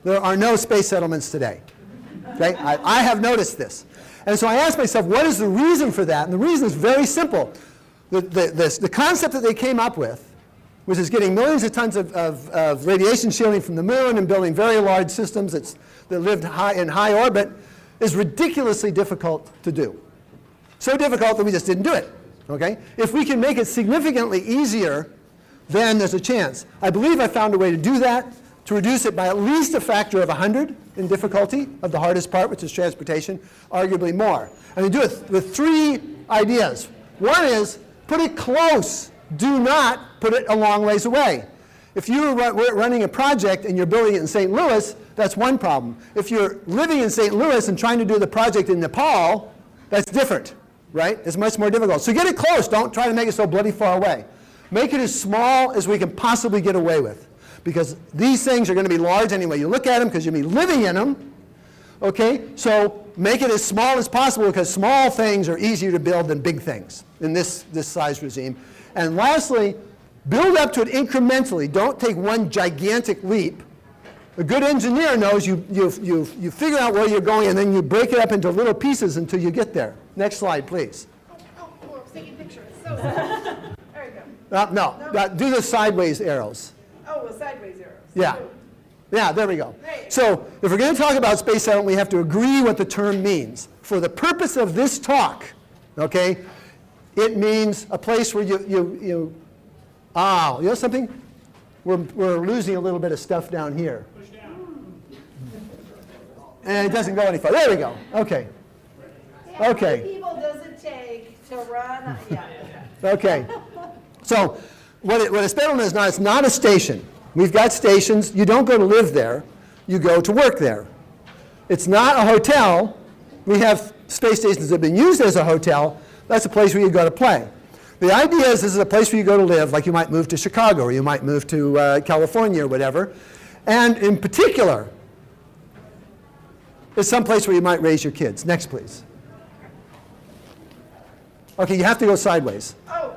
There are no space settlements today. Okay? I have noticed this. And so I asked myself, what is the reason for that? And the reason is very simple. The concept that they came up with, which is getting millions of tons of radiation shielding from the moon and building very large systems that lived in high orbit, is ridiculously difficult to do. So difficult that we just didn't do it. Okay? If we can make it significantly easier, then there's a chance. I believe I found a way to do that, to reduce it by at least a factor of 100 in difficulty of the hardest part, which is transportation, arguably more. And we do it with 3 ideas. One is, put it close. Do not put it a long ways away. If you're running a project and you're building it in St. Louis, that's one problem. If you're living in St. Louis and trying to do the project in Nepal, that's different, right? It's much more difficult. So get it close. Don't try to make it so bloody far away. Make it as small as we can possibly get away with, because these things are going to be large anyway. You look at them because you'll be living in them. Okay? So make it as small as possible, because small things are easier to build than big things in this size regime. And lastly, build up to it incrementally. Don't take one gigantic leap. A good engineer knows you figure out where you're going, and then you break it up into little pieces until you get there. Next slide, please. Oh, I'm taking pictures. So there you go. Do the sideways arrows. Oh, sideways arrows. Yeah. Yeah, there we go. So if we're going to talk about space settlement, we have to agree what the term means. For the purpose of this talk, okay, it means a place where you know something? We're losing a little bit of stuff down here. Push down. And it doesn't go any farther. There we go. Okay. How Okay. many people does it take to run? Yeah. Okay. So what a settlement is not, it's not a station. We've got stations. You don't go to live there. You go to work there. It's not a hotel. We have space stations that have been used as a hotel. That's a place where you go to play. The idea is this is a place where you go to live, like you might move to Chicago or you might move to California or whatever. And in particular, it's some place where you might raise your kids. Next, please. Okay, you have to go sideways. Oh,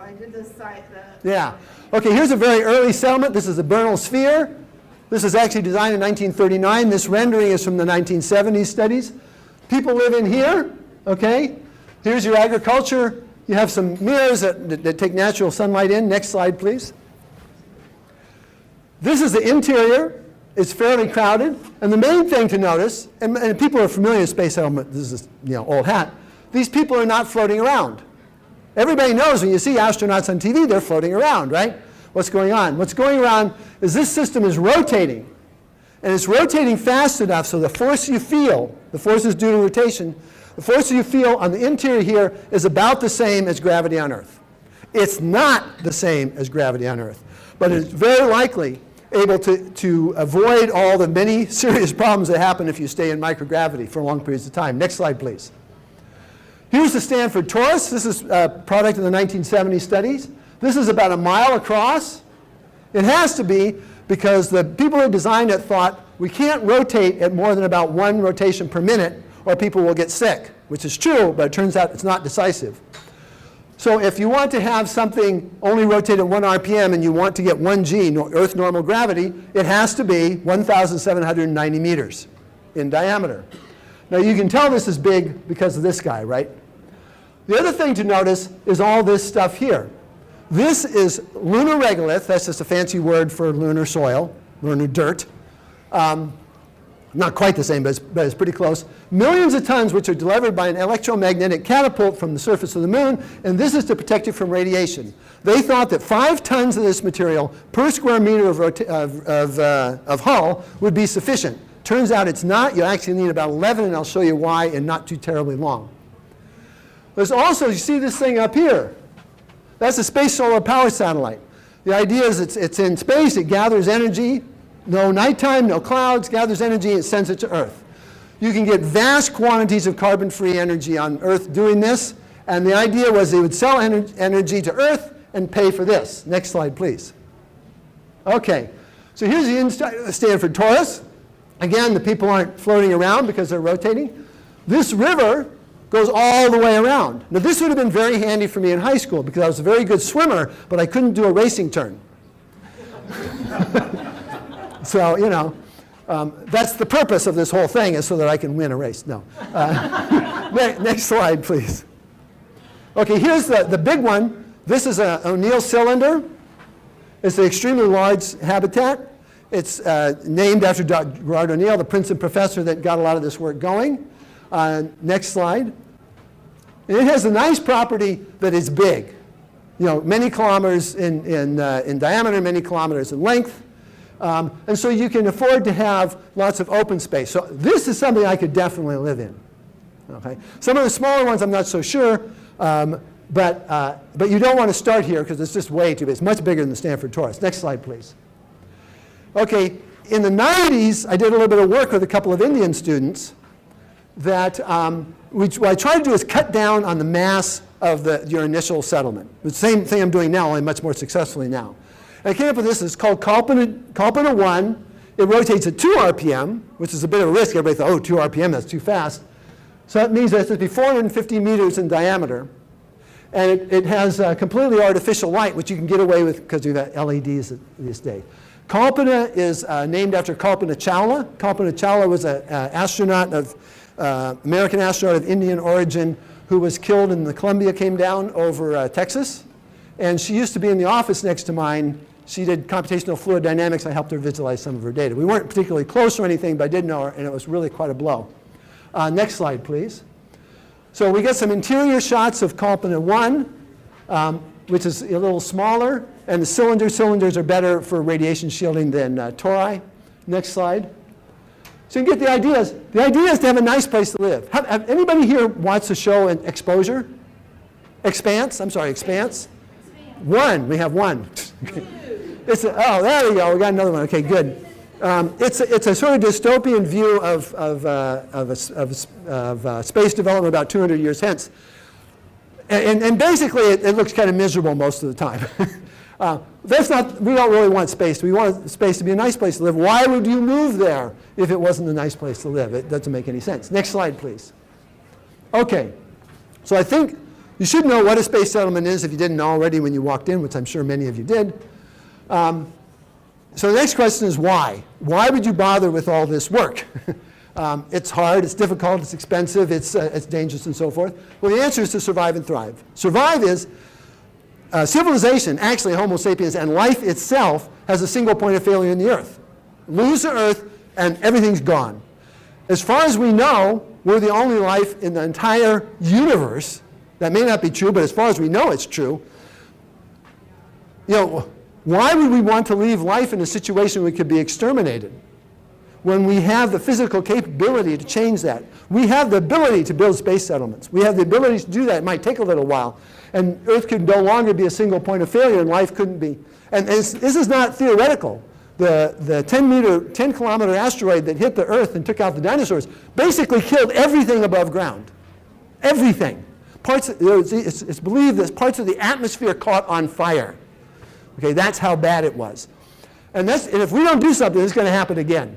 I did this side. Yeah. Okay, here's a very early settlement. This is the Bernal Sphere. This is actually designed in 1939. This rendering is from the 1970s studies. People live in here, okay? Here's your agriculture. You have some mirrors that take natural sunlight in. Next slide, please. This is the interior. It's fairly crowded. And the main thing to notice, and people are familiar with space settlement, this is old hat, these people are not floating around. Everybody knows when you see astronauts on TV, they're floating around, right? What's going on? What's going around is this system is rotating. And it's rotating fast enough so the force you feel, the force is due to rotation, the force you feel on the interior here is about the same as gravity on Earth. It's not the same as gravity on Earth, but it's very likely able to avoid all the many serious problems that happen if you stay in microgravity for long periods of time. Next slide, please. Here's the Stanford Torus. This is a product of the 1970 studies. This is about a mile across. It has to be because the people who designed it thought we can't rotate at more than about 1 rotation per minute or people will get sick, which is true, but it turns out it's not decisive. So if you want to have something only rotate at 1 RPM and you want to get 1 G, Earth normal gravity, it has to be 1,790 meters in diameter. Now you can tell this is big because of this guy, right? The other thing to notice is all this stuff here. This is lunar regolith. That's just a fancy word for lunar soil, lunar dirt. Not quite the same, but it's pretty close. Millions of tons which are delivered by an electromagnetic catapult from the surface of the moon, and this is to protect you from radiation. They thought that 5 tons of this material per square meter of hull would be sufficient. Turns out it's not. You actually need about 11, and I'll show you why, and not too terribly long. There's also, you see this thing up here. That's a space solar power satellite. The idea is it's in space, it gathers energy, no nighttime, no clouds, gathers energy, and sends it to Earth. You can get vast quantities of carbon-free energy on Earth doing this, and the idea was they would sell energy to Earth and pay for this. Next slide, please. Okay, so here's the Stanford Torus. Again, the people aren't floating around because they're rotating. This river goes all the way around. Now, this would have been very handy for me in high school because I was a very good swimmer, but I couldn't do a racing turn. So, That's the purpose of this whole thing, is so that I can win a race. No. Next slide, please. Okay, here's the big one. This is an O'Neill cylinder. It's an extremely large habitat. It's named after Gerard O'Neill, the Princeton professor that got a lot of this work going. Next slide. And it has a nice property that it's big. You know, many kilometers in diameter, many kilometers in length. And so you can afford to have lots of open space. So this is something I could definitely live in. Okay? Some of the smaller ones I'm not so sure, but you don't want to start here because it's just way too big. It's much bigger than the Stanford Torus. Next slide, please. Okay, in the 90s, I did a little bit of work with a couple of Indian students that what I tried to do is cut down on the mass of your initial settlement. The same thing I'm doing now, only much more successfully now. And I came up with this. It's called Kalpana 1. It rotates at 2 RPM, which is a bit of a risk. Everybody thought, oh, 2 RPM, that's too fast. So that means that it's going to be 450 meters in diameter. And it has completely artificial light, which you can get away with because you've got LEDs this day. Kalpana is named after Kalpana Chawla. Kalpana Chawla was an astronaut American astronaut of Indian origin who was killed in the Columbia came down over Texas. And she used to be in the office next to mine. She did computational fluid dynamics. I helped her visualize some of her data. We weren't particularly close or anything, but I did know her, and it was really quite a blow. Next slide, please. So we get some interior shots of Kalpana 1, which is a little smaller, and the cylinders are better for radiation shielding than tori. Next slide. So you can get the ideas. The idea is to have a nice place to live. Have anybody here watched the show Exposure? Expanse? I'm sorry, Expanse? One. We have one. Oh, there we go. We got another one. Okay, good. It's a sort of dystopian view of space development about 200 years hence. And basically, it looks kind of miserable most of the time. We don't really want space. We want space to be a nice place to live. Why would you move there if it wasn't a nice place to live? It doesn't make any sense. Next slide, please. Okay. So I think you should know what a space settlement is if you didn't know already when you walked in, which I'm sure many of you did. So the next question is why? Why would you bother with all this work? It's hard, it's difficult, it's expensive, it's dangerous, and so forth. Well, the answer is to survive and thrive. Survive is civilization, actually Homo sapiens, and life itself has a single point of failure in the Earth. Lose the Earth, and everything's gone. As far as we know, we're the only life in the entire universe. That may not be true, but as far as we know, it's true. You know, why would we want to leave life in a situation where we could be exterminated? When we have the physical capability to change that. We have the ability to build space settlements. We have the ability to do that. It might take a little while. And Earth could no longer be a single point of failure, and life couldn't be. And this is not theoretical. The 10-kilometer asteroid that hit the Earth and took out the dinosaurs basically killed everything above ground. Everything. It's believed that parts of the atmosphere caught on fire. Okay, that's how bad it was. And if we don't do something, it's going to happen again.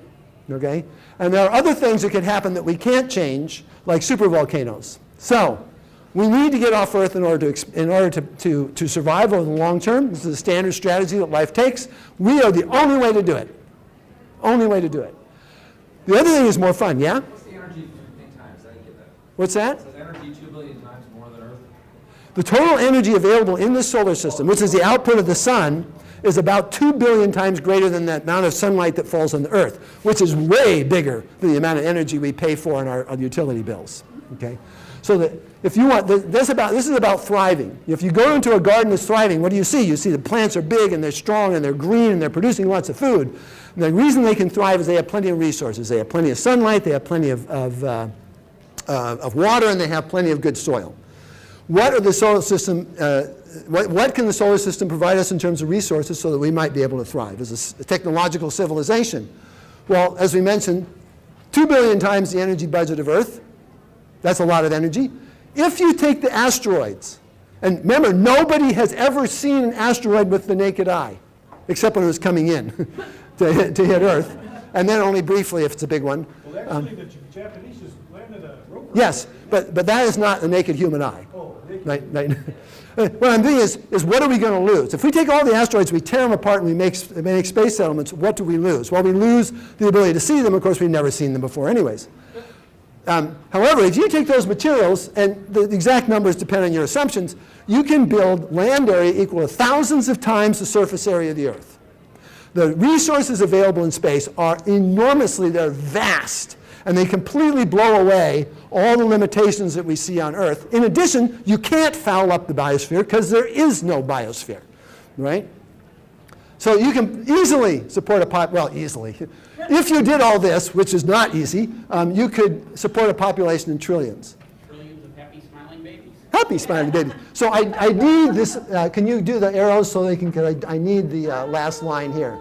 Okay? And there are other things that could happen that we can't change, like supervolcanoes. So we need to get off Earth in order to survive over the long term. This is a standard strategy that life takes. We are the only way to do it. Only way to do it. The other thing is more fun, yeah? What's the energy 2 billion times? I didn't get that. What's that? So energy 2 billion times more than Earth? The total energy available in the solar system, which is the output of the sun, is about 2 billion times greater than the amount of sunlight that falls on the Earth, which is way bigger than the amount of energy we pay for on our utility bills. Okay? So that if you want, this is about thriving. If you go into a garden that's thriving, what do you see? You see the plants are big and they're strong and they're green and they're producing lots of food. And the reason they can thrive is they have plenty of resources. They have plenty of sunlight, they have plenty of water, and they have plenty of good soil. What are the solar system? What can the solar system provide us in terms of resources so that we might be able to thrive as a technological civilization? Well, as we mentioned, 2 billion times the energy budget of Earth. That's a lot of energy. If you take the asteroids, and remember, nobody has ever seen an asteroid with the naked eye, except when it was coming in to hit Earth, and then only briefly if it's a big one. Well, actually, the Japanese just landed a rover. Yes, but that is not the naked human eye. Oh, naked What I'm thinking is what are we going to lose? If we take all the asteroids, we tear them apart, and we make space settlements, what do we lose? Well, we lose the ability to see them. Of course, we've never seen them before anyways. However, if you take those materials, and the exact numbers depend on your assumptions, you can build land area equal to thousands of times the surface area of the Earth. The resources available in space are enormously, they're vast, and they completely blow away all the limitations that we see on Earth. In addition, you can't foul up the biosphere because there is no biosphere, right? So you can easily support easily. If you did all this, which is not easy, you could support a population in trillions. Trillions of happy, smiling babies. Happy smiling babies. So I need this, can you do the arrows so they can, I need the last line here.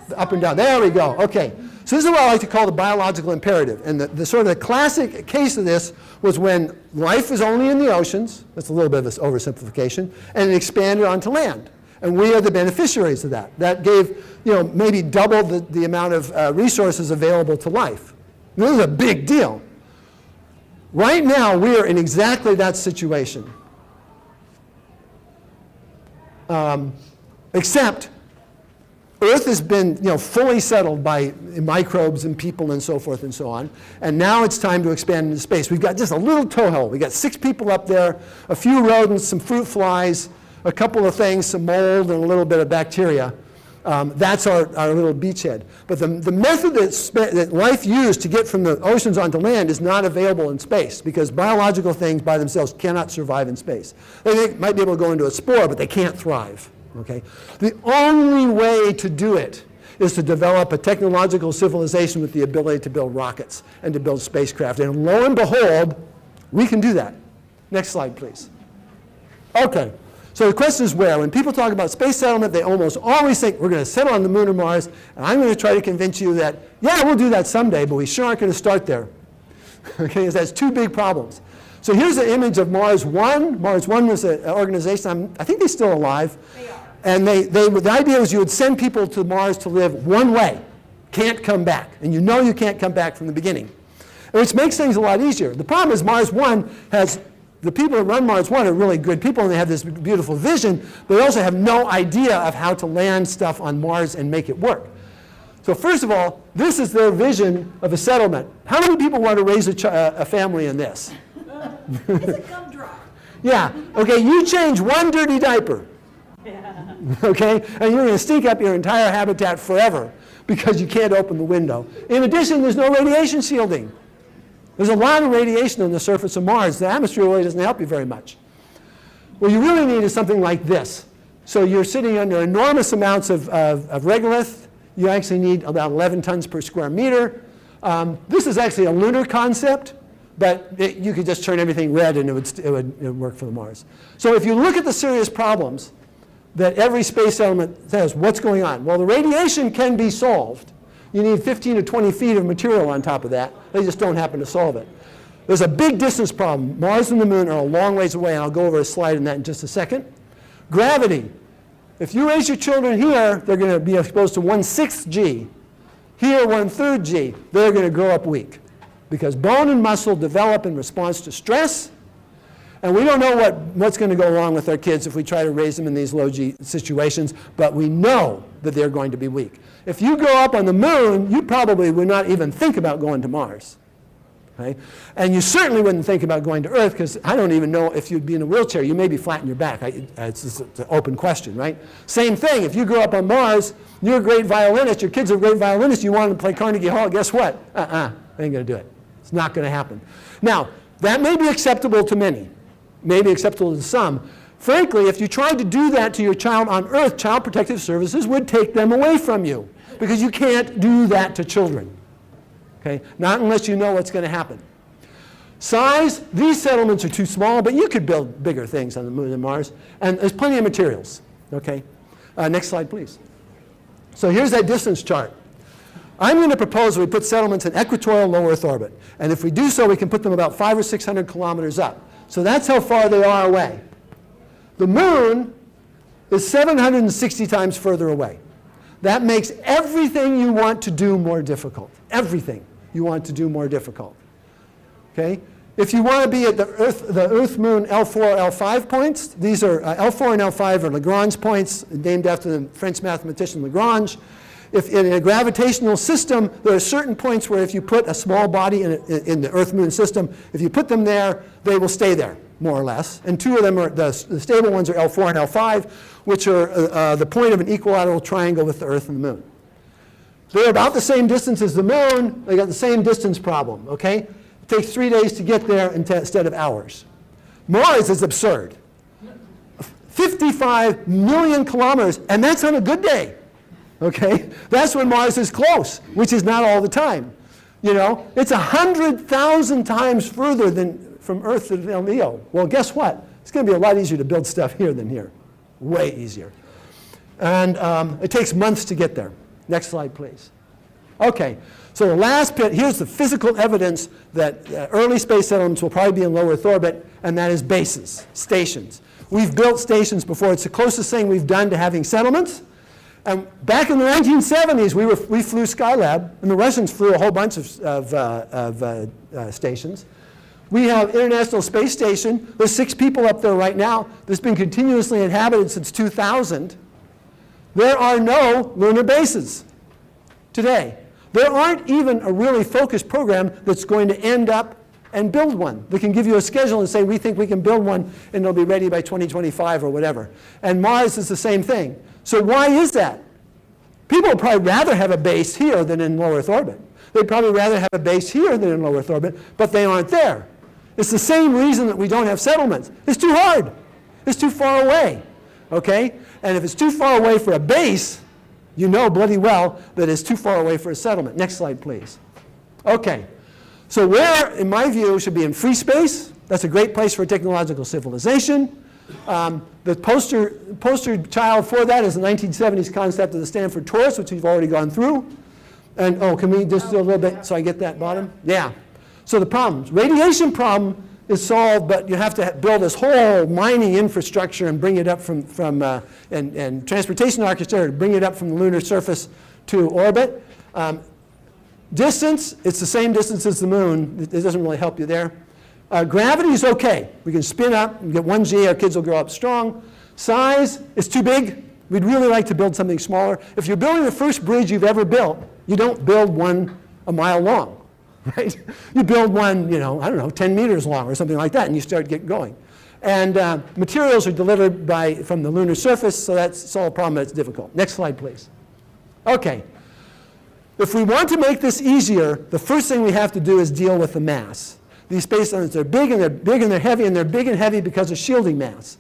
The up and down, there we go, okay. So this is what I like to call the biological imperative. And the sort of the classic case of this was when life was only in the oceans, that's a little bit of this oversimplification, and it expanded onto land. And we are the beneficiaries of that. That gave, maybe double the amount of resources available to life. This is a big deal. Right now, we are in exactly that situation. Except Earth has been fully settled by microbes and people and so forth and so on. And now it's time to expand into space. We've got just a little toehold. We've got 6 people up there, a few rodents, some fruit flies, a couple of things, some mold, and a little bit of bacteria. That's our little beachhead. But the method that life used to get from the oceans onto land is not available in space because biological things by themselves cannot survive in space. They might be able to go into a spore, but they can't thrive. Okay? The only way to do it is to develop a technological civilization with the ability to build rockets and to build spacecraft. And lo and behold, we can do that. Next slide, please. Okay. So the question is where? When people talk about space settlement, they almost always think we're going to settle on the moon or Mars, and I'm going to try to convince you that, yeah, we'll do that someday, but we sure aren't going to start there. Okay, because that's 2 big problems. So here's an image of Mars One. Mars One was an organization, I think they're still alive. They are. And the idea was you would send people to Mars to live one way, can't come back. And you can't come back from the beginning, which makes things a lot easier. The problem is Mars One has, the people that run Mars One are really good people and they have this beautiful vision, but they also have no idea of how to land stuff on Mars and make it work. So first of all, this is their vision of a settlement. How many people want to raise a family in this? It's a gumdrop. Yeah, okay, you change one dirty diaper. Okay, and you're going to stink up your entire habitat forever because you can't open the window. In addition, there's no radiation shielding. There's a lot of radiation on the surface of Mars. The atmosphere really doesn't help you very much. What you really need is something like this. So you're sitting under enormous amounts of regolith. You actually need about 11 tons per square meter. This is actually a lunar concept, but you could just turn everything red and it would work for the Mars. So if you look at the serious problems that every space settlement says, what's going on? Well, the radiation can be solved. You need 15 to 20 feet of material on top of that. They just don't happen to solve it. There's a big distance problem. Mars and the moon are a long ways away, and I'll go over a slide on that in just a second. Gravity. If you raise your children here, they're going to be exposed to 1/6 G. Here, 1/3 G. They're going to grow up weak because bone and muscle develop in response to stress. And we don't know what's going to go wrong with our kids if we try to raise them in these low G situations, but we know that they're going to be weak. If you grow up on the moon, you probably would not even think about going to Mars. Okay? And you certainly wouldn't think about going to Earth because I don't even know if you'd be in a wheelchair. You may be flat in your back. It's an open question, right? Same thing. If you grew up on Mars, you're a great violinist, your kids are great violinists, you want them to play Carnegie Hall, guess what? They ain't going to do it. It's not going to happen. Now, that may be acceptable to many. Maybe acceptable to some. Frankly, if you tried to do that to your child on Earth, Child Protective Services would take them away from you because you can't do that to children. Okay? Not unless you know what's going to happen. Size, these settlements are too small, but you could build bigger things on the moon and Mars, and there's plenty of materials. Okay? Next slide, please. So here's that distance chart. I'm going to propose we put settlements in equatorial low Earth orbit, and if we do so, we can put them about 500 or 600 kilometers up. So that's how far they are away. The moon is 760 times further away. That makes everything you want to do more difficult. Everything you want to do more difficult. Okay? If you want to be at the Earth-Moon L4, L5 points, these are L4 and L5 are Lagrange points, named after the French mathematician Lagrange. If in a gravitational system, there are certain points where if you put a small body in the Earth-Moon system, if you put them there, they will stay there, more or less. And two of them are, the stable ones are L4 and L5, which are the point of an equilateral triangle with the Earth and the Moon. They're about the same distance as the Moon. They got the same distance problem, okay? It takes 3 days to get there instead of hours. Mars is absurd. 55 million kilometers, and that's on a good day, okay? That's when Mars is close, which is not all the time. You know, it's 100,000 times further than from Earth to Leo. Well, guess what? It's going to be a lot easier to build stuff here than here. Way easier. And it takes months to get there. Next slide, please. Okay, so the last bit, here's the physical evidence that early space settlements will probably be in low Earth orbit, and that is bases, stations. We've built stations before. It's the closest thing we've done to having settlements. And back in the 1970s, we flew Skylab, and the Russians flew a whole bunch of stations. We have International Space Station. There's 6 people up there right now. That's been continuously inhabited since 2000. There are no lunar bases today. There aren't even a really focused program that's going to end up and build one. They can give you a schedule and say, we think we can build one and it'll be ready by 2025 or whatever. And Mars is the same thing. So why is that? People would probably rather have a base here than in low Earth orbit. They'd probably rather have a base here than in low Earth orbit, but they aren't there. It's the same reason that we don't have settlements. It's too hard. It's too far away. Okay? And if it's too far away for a base, you know bloody well that it's too far away for a settlement. Next slide, please. Okay. So where, in my view, should be in free space. That's a great place for a technological civilization. The poster child for that is the 1970s concept of the Stanford Torus, which we've already gone through. And, can we just do a little bit so I get that bottom? Yeah. So the problems. Radiation problem is solved, but you have to build this whole mining infrastructure and bring it up and transportation architecture to bring it up from the lunar surface to orbit. Distance, it's the same distance as the Moon. It doesn't really help you there. Gravity is okay. We can spin up and get 1G. Our kids will grow up strong. Size is too big. We'd really like to build something smaller. If you're building the first bridge you've ever built, you don't build one a mile long. Right? You build one, 10 meters long or something like that, and you start getting going. And materials are delivered from the lunar surface, so that's solve a problem that's difficult. Next slide, please. Okay. If we want to make this easier, the first thing we have to do is deal with the mass. These space elements are big, and they're big, and they're heavy, and they're big and heavy because of shielding mass.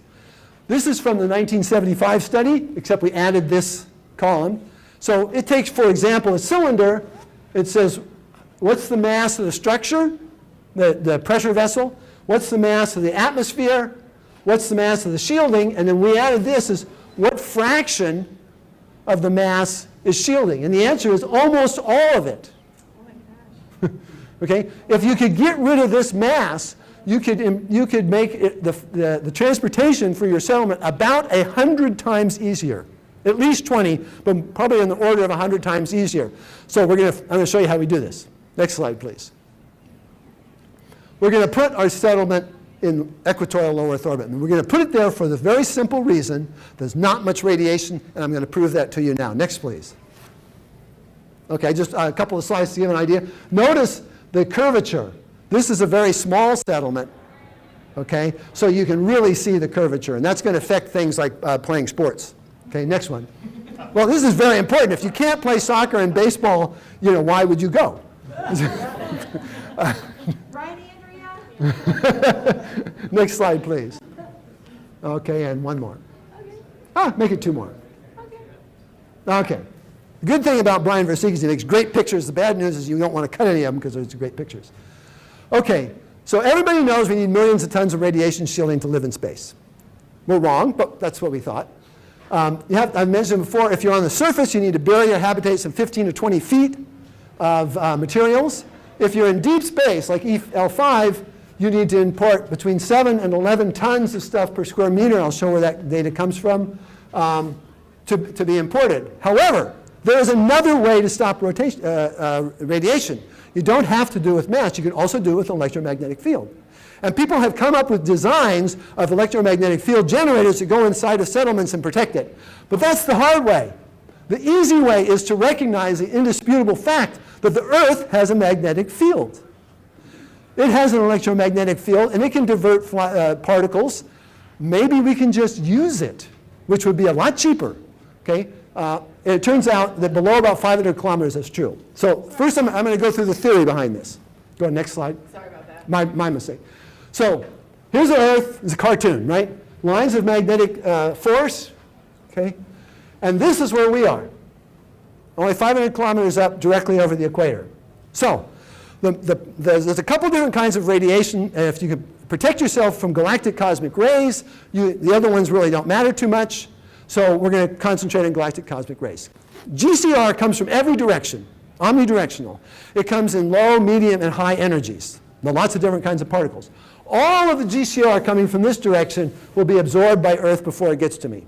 This is from the 1975 study, except we added this column. So it takes, for example, a cylinder. It says, what's the mass of the structure, the pressure vessel? What's the mass of the atmosphere? What's the mass of the shielding? And then we added this is what fraction of the mass is shielding? And the answer is almost all of it. Oh my gosh. Okay? If you could get rid of this mass, you could make it the transportation for your settlement about 100 times easier. At least 20, but probably in the order of 100 times easier. So I'm going to show you how we do this. Next slide, please. We're going to put our settlement in equatorial low Earth orbit. And we're going to put it there for the very simple reason there's not much radiation, and I'm going to prove that to you now. Next, please. Okay, just a couple of slides to give an idea. Notice the curvature. This is a very small settlement, okay? So you can really see the curvature, and that's going to affect things like playing sports. Okay, next one. Well, this is very important. If you can't play soccer and baseball, why would you go? Right, Andrea? Next slide, please. Okay, and one more. Okay. Make it 2 more. Okay. Okay. The good thing about Brian Versteeg is he makes great pictures. The bad news is you don't want to cut any of them because there's great pictures. Okay, so everybody knows we need millions of tons of radiation shielding to live in space. We're wrong, but that's what we thought. I've mentioned before, if you're on the surface, you need to bury your habitat some 15 to 20 feet of materials. If you're in deep space, like L5, you need to import between 7 and 11 tons of stuff per square meter. I'll show where that data comes from to be imported. However, there is another way to stop radiation. You don't have to do it with mass. You can also do it with an electromagnetic field. And people have come up with designs of electromagnetic field generators that go inside of settlements and protect it. But that's the hard way. The easy way is to recognize the indisputable fact that the Earth has a magnetic field. It has an electromagnetic field, and it can divert particles. Maybe we can just use it, which would be a lot cheaper. Okay? It turns out that below about 500 kilometers, that's true. So first, I'm going to go through the theory behind this. Go ahead, next slide. Sorry about that. My mistake. So here's the Earth. It's a cartoon, right? Lines of magnetic force. Okay? And this is where we are. Only 500 kilometers up directly over the equator. So there's a couple different kinds of radiation. And if you can protect yourself from galactic cosmic rays, the other ones really don't matter too much. So we're going to concentrate on galactic cosmic rays. GCR comes from every direction, omnidirectional. It comes in low, medium, and high energies. There are lots of different kinds of particles. All of the GCR coming from this direction will be absorbed by Earth before it gets to me.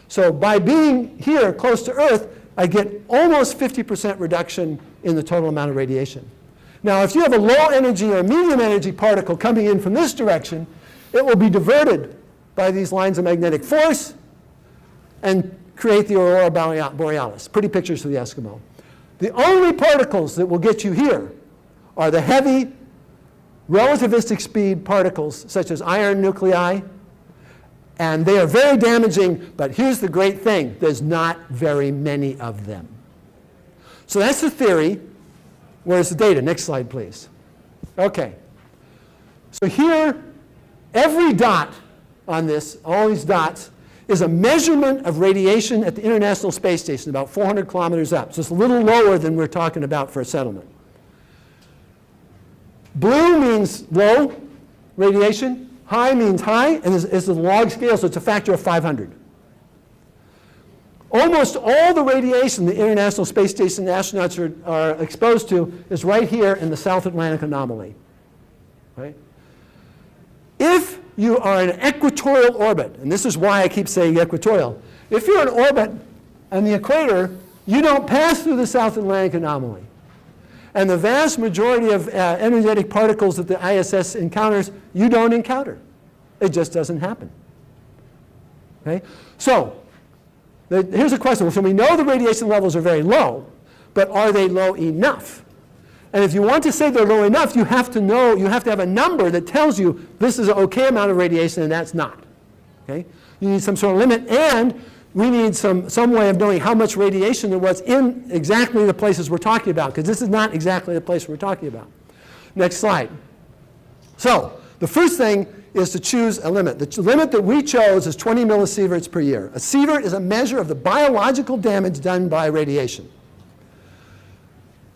So by being here close to Earth, I get almost 50% reduction in the total amount of radiation. Now, if you have a low energy or medium energy particle coming in from this direction, it will be diverted by these lines of magnetic force and create the aurora borealis. Pretty pictures for the Eskimo. The only particles that will get you here are the heavy relativistic speed particles, such as iron nuclei, and they are very damaging, but here's the great thing. There's not very many of them. So that's the theory. Where's the data? Next slide, please. Okay. So here, every dot on this, all these dots, is a measurement of radiation at the International Space Station, about 400 kilometers up. So it's a little lower than we're talking about for a settlement. Blue means low radiation. High means high, and it's a log scale, so it's a factor of 500. Almost all the radiation the International Space Station astronauts are exposed to is right here in the South Atlantic anomaly. Right? If you are in an equatorial orbit, and this is why I keep saying equatorial, if you're in orbit on the equator, you don't pass through the South Atlantic anomaly. And the vast majority of energetic particles that the ISS encounters, you don't encounter. It just doesn't happen. Okay? So, here's a question. So we know the radiation levels are very low, but are they low enough? And if you want to say they're low enough, you have to have a number that tells you this is an okay amount of radiation and that's not. Okay? You need some sort of limit, and we need some way of knowing how much radiation there was in exactly the places we're talking about, because this is not exactly the place we're talking about. Next slide. So the first thing is to choose a limit. The limit that we chose is 20 millisieverts per year. A sievert is a measure of the biological damage done by radiation.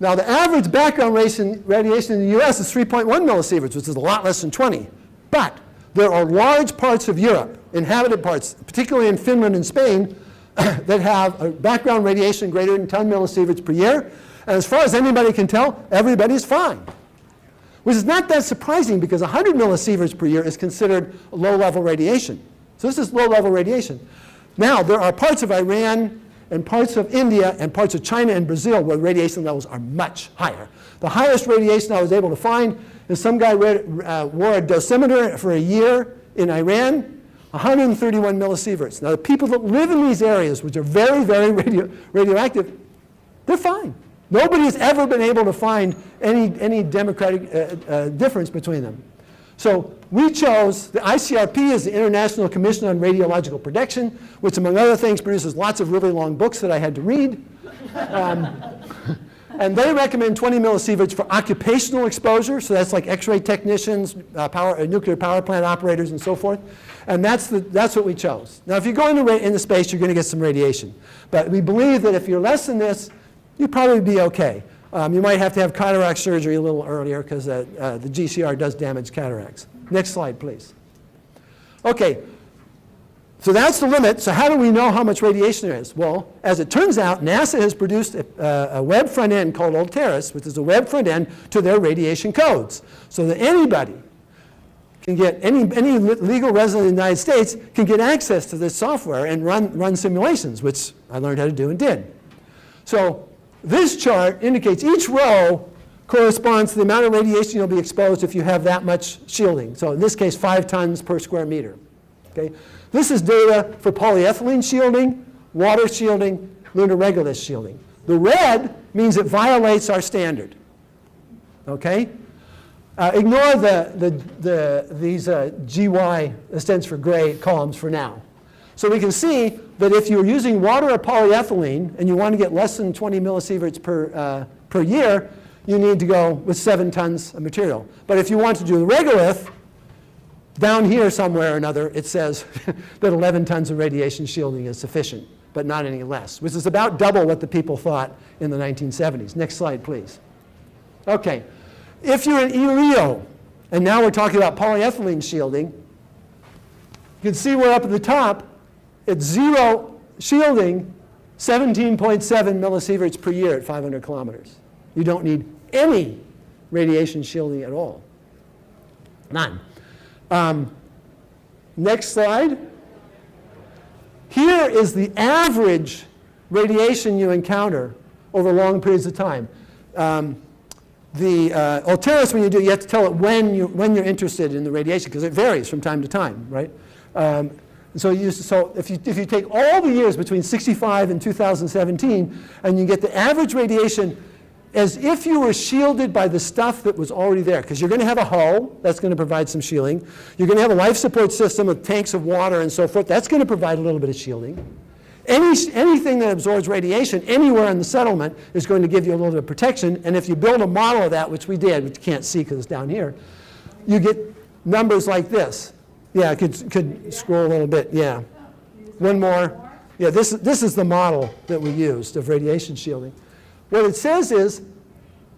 Now, the average background radiation in the US is 3.1 millisieverts, which is a lot less than 20. But there are large parts of Europe, inhabited parts, particularly in Finland and Spain, that have a background radiation greater than 10 millisieverts per year. And as far as anybody can tell, everybody's fine. Which is not that surprising, because 100 millisieverts per year is considered low-level radiation. So this is low-level radiation. Now, there are parts of Iran and parts of India and parts of China and Brazil where radiation levels are much higher. The highest radiation I was able to find is some guy wore a dosimeter for a year in Iran, 131 millisieverts. Now, the people that live in these areas, which are very, very radioactive, they're fine. Nobody has ever been able to find any democratic difference between them. So we chose, the ICRP is the International Commission on Radiological Protection, which among other things produces lots of really long books that I had to read. And they recommend 20 millisieverts for occupational exposure, so that's like X-ray technicians, nuclear power plant operators, and so forth. And that's what we chose. Now, if you go into space, you're going to get some radiation. But we believe that if you're less than this, you'd probably be okay. You might have to have cataract surgery a little earlier, because the GCR does damage cataracts. Next slide, please. Okay, so that's the limit. So how do we know how much radiation there is? Well, as it turns out, NASA has produced a web front end called Alteris, which is a web front end to their radiation codes, so that anybody can get, any legal resident in the United States can get access to this software and run simulations, which I learned how to do and did. So this chart indicates each row corresponds to the amount of radiation you'll be exposed if you have that much shielding. So in this case, 5 tons per square meter. Okay? This is data for polyethylene shielding, water shielding, lunar regolith shielding. The red means it violates our standard. Okay? Ignore these GY, that stands for gray columns for now. So we can see that if you're using water or polyethylene and you want to get less than 20 millisieverts per year, you need to go with 7 tons of material. But if you want to do the regolith, down here somewhere or another, it says that 11 tons of radiation shielding is sufficient, but not any less, which is about double what the people thought in the 1970s. Next slide, please. Okay, if you're an ELEO, and now we're talking about polyethylene shielding, you can see we're up at the top at 0 shielding, 17.7 millisieverts per year at 500 kilometers. You don't need any radiation shielding at all. None. Next slide. Here is the average radiation you encounter over long periods of time. The Alteris, when you do, you have to tell it when you're interested in the radiation, because it varies from time to time, right? So if you take all the years between 65 and 2017, and you get the average radiation as if you were shielded by the stuff that was already there, because you're going to have a hull, that's going to provide some shielding. You're going to have a life support system with tanks of water and so forth, that's going to provide a little bit of shielding. Anything that absorbs radiation anywhere in the settlement is going to give you a little bit of protection, and if you build a model of that, which we did, which you can't see because it's down here, you get numbers like this. Yeah, I could scroll a little bit, yeah. One more. Yeah, this is the model that we used of radiation shielding. What it says is,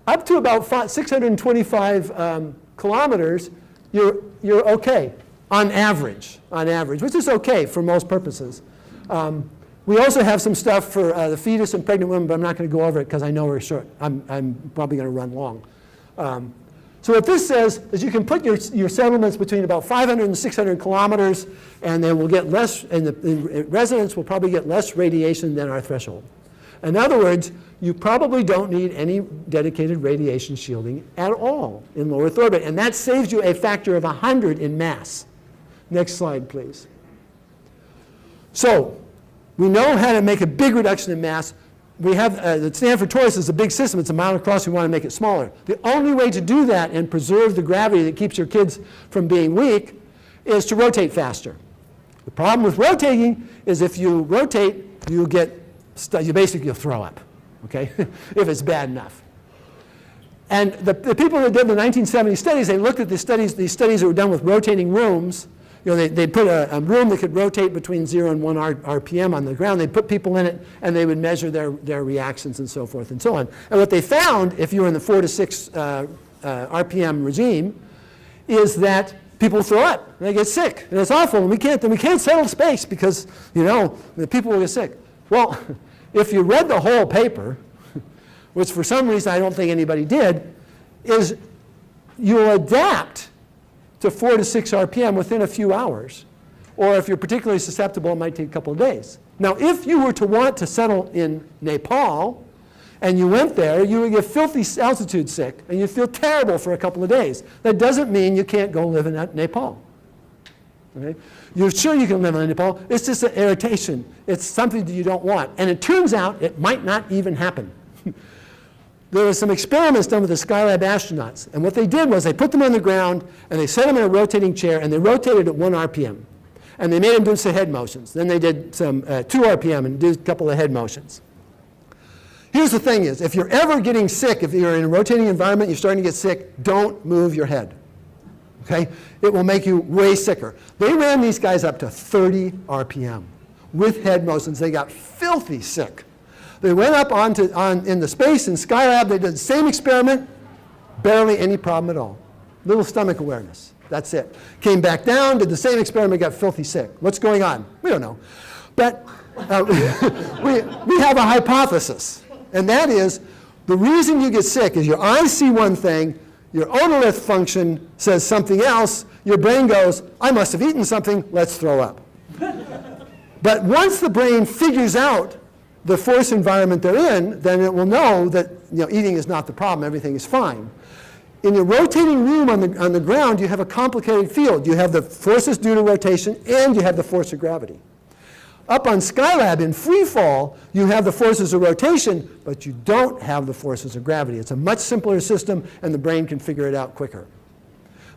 up to about 625 kilometers, you're okay, on average, which is okay for most purposes. We also have some stuff for the fetus and pregnant women, but I'm not going to go over it because I know we're short. I'm probably going to run long. So what this says is you can put your settlements between about 500 and 600 kilometers, and they will get less, and the residents will probably get less radiation than our threshold. In other words, you probably don't need any dedicated radiation shielding at all in low Earth orbit, and that saves you a factor of 100 in mass. Next slide, please. So we know how to make a big reduction in mass. We have, the Stanford torus is a big system. It's a mile across. We want to make it smaller. The only way to do that and preserve the gravity that keeps your kids from being weak is to rotate faster. The problem with rotating is if you rotate, you basically throw up, okay, if it's bad enough. And the people that did the 1970 studies, they looked at these studies that were done with rotating rooms. You know, they'd put a room that could rotate between 0 and 1 RPM on the ground. They'd put people in it, and they would measure their reactions and so forth and so on. And what they found, if you were in the 4 to 6 RPM regime, is that people throw up, and they get sick, and it's awful, and we can't settle space because, you know, the people will get sick. Well, if you read the whole paper, which for some reason I don't think anybody did, is you'll adapt to 4 to 6 RPM within a few hours. Or if you're particularly susceptible, it might take a couple of days. Now, if you were to want to settle in Nepal, and you went there, you would get filthy altitude sick, and you'd feel terrible for a couple of days. That doesn't mean you can't go live in Nepal. Okay? You're sure you can live in Nepal. It's just an irritation. It's something that you don't want. And it turns out it might not even happen. There were some experiments done with the Skylab astronauts. And what they did was they put them on the ground, and they set them in a rotating chair, and they rotated at 1 RPM. And they made them do some head motions. Then they did some 2 RPM and did a couple of head motions. Here's the thing is, if you're ever getting sick, if you're in a rotating environment, you're starting to get sick, don't move your head. Okay? It will make you way sicker. They ran these guys up to 30 RPM with head motions. They got filthy sick. They went up in the space in Skylab. They did the same experiment. Barely any problem at all. Little stomach awareness. That's it. Came back down, did the same experiment, got filthy sick. What's going on? We don't know. But we have a hypothesis. And that is, the reason you get sick is your eyes see one thing, your otolith function says something else, your brain goes, I must have eaten something, let's throw up. But once the brain figures out the force environment they're in, then it will know that eating is not the problem, everything is fine. In a rotating room on the ground, you have a complicated field. You have the forces due to rotation, and you have the force of gravity. Up on Skylab in free fall, you have the forces of rotation, but you don't have the forces of gravity. It's a much simpler system, and the brain can figure it out quicker.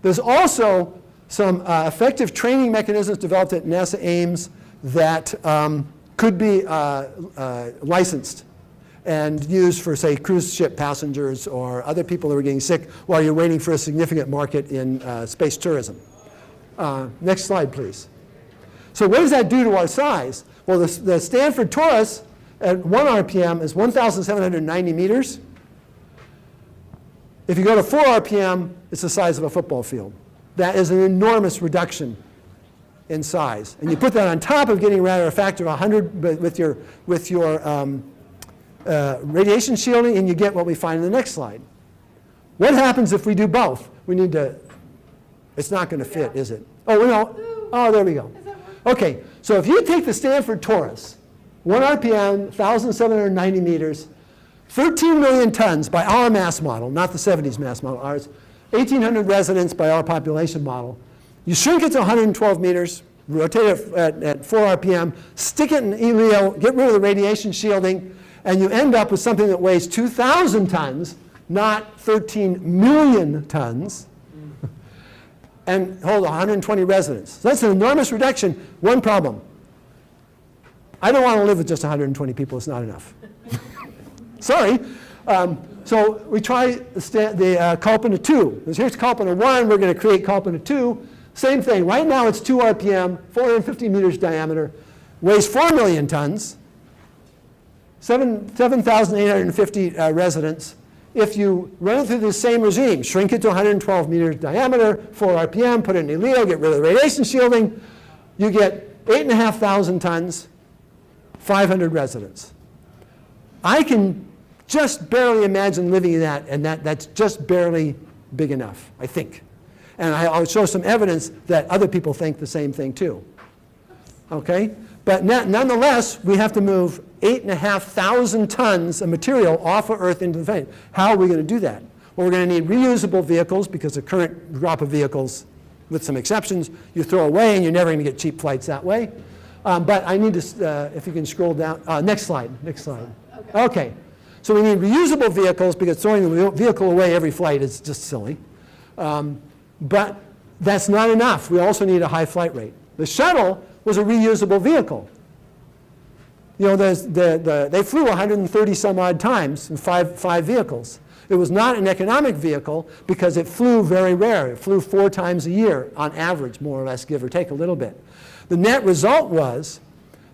There's also some effective training mechanisms developed at NASA Ames that could be licensed and used for, say, cruise ship passengers or other people who are getting sick while you're waiting for a significant market in space tourism. Next slide, please. So what does that do to our size? Well, the Stanford torus at 1 RPM is 1,790 meters. If you go to 4 RPM, it's the size of a football field. That is an enormous reduction in size. And you put that on top of getting around a factor of 100 with your radiation shielding, and you get what we find in the next slide. What happens if we do both? We need to, it's not going to fit, is it? Oh, no. Oh, there we go. Okay, so if you take the Stanford torus, 1 RPM, 1,790 meters, 13 million tons by our mass model, not the 70s mass model, ours, 1,800 residents by our population model. You shrink it to 112 meters, rotate it at 4 RPM, stick it in ELIO, get rid of the radiation shielding, and you end up with something that weighs 2,000 tons, not 13 million tons, and hold 120 residents. So that's an enormous reduction. One problem. I don't want to live with just 120 people. It's not enough. Sorry. So we try the Kalpana 2. Here's Kalpana 1. We're going to create Kalpana 2. Same thing. Right now it's 2 RPM, 450 meters diameter, weighs 4 million tons, 7,850 residents. If you run it through the same regime, shrink it to 112 meters diameter, 4 RPM, put it in ELIO, get rid of the radiation shielding, you get 8,500 tons, 500 residents. I can just barely imagine living in that, and that's just barely big enough, I think. And I'll show some evidence that other people think the same thing too. Okay? But nonetheless, we have to move 8,500 tons of material off of Earth into the planet. How are we going to do that? Well, we're going to need reusable vehicles because the current crop of vehicles, with some exceptions, you throw away and you're never going to get cheap flights that way. But I need to, if you can scroll down, next slide. Okay. So we need reusable vehicles because throwing the vehicle away every flight is just silly. But that's not enough. We also need a high flight rate. The shuttle was a reusable vehicle. You know, they flew 130 some odd times in five vehicles. It was not an economic vehicle because it flew very rare. It flew 4 times a year on average, more or less, give or take a little bit. The net result was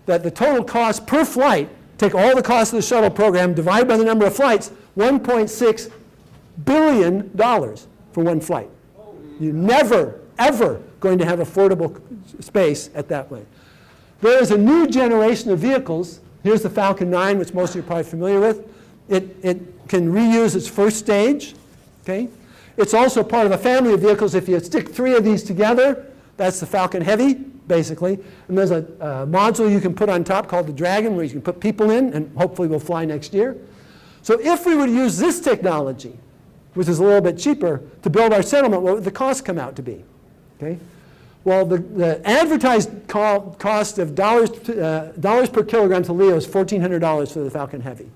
that the total cost per flight, take all the costs of the shuttle program, divide by the number of flights, $1.6 billion for one flight. You're never, ever going to have affordable space at that way. There is a new generation of vehicles. Here's the Falcon 9, which most of you are probably familiar with. It can reuse its first stage. Okay? It's also part of a family of vehicles. If you stick 3 of these together, that's the Falcon Heavy, basically. And there's a module you can put on top called the Dragon, where you can put people in, and hopefully will fly next year. So if we were to use this technology, which is a little bit cheaper, to build our settlement, what would the cost come out to be? Okay? Well, the advertised cost of dollars per kilogram to LEO is $1,400 for the Falcon Heavy.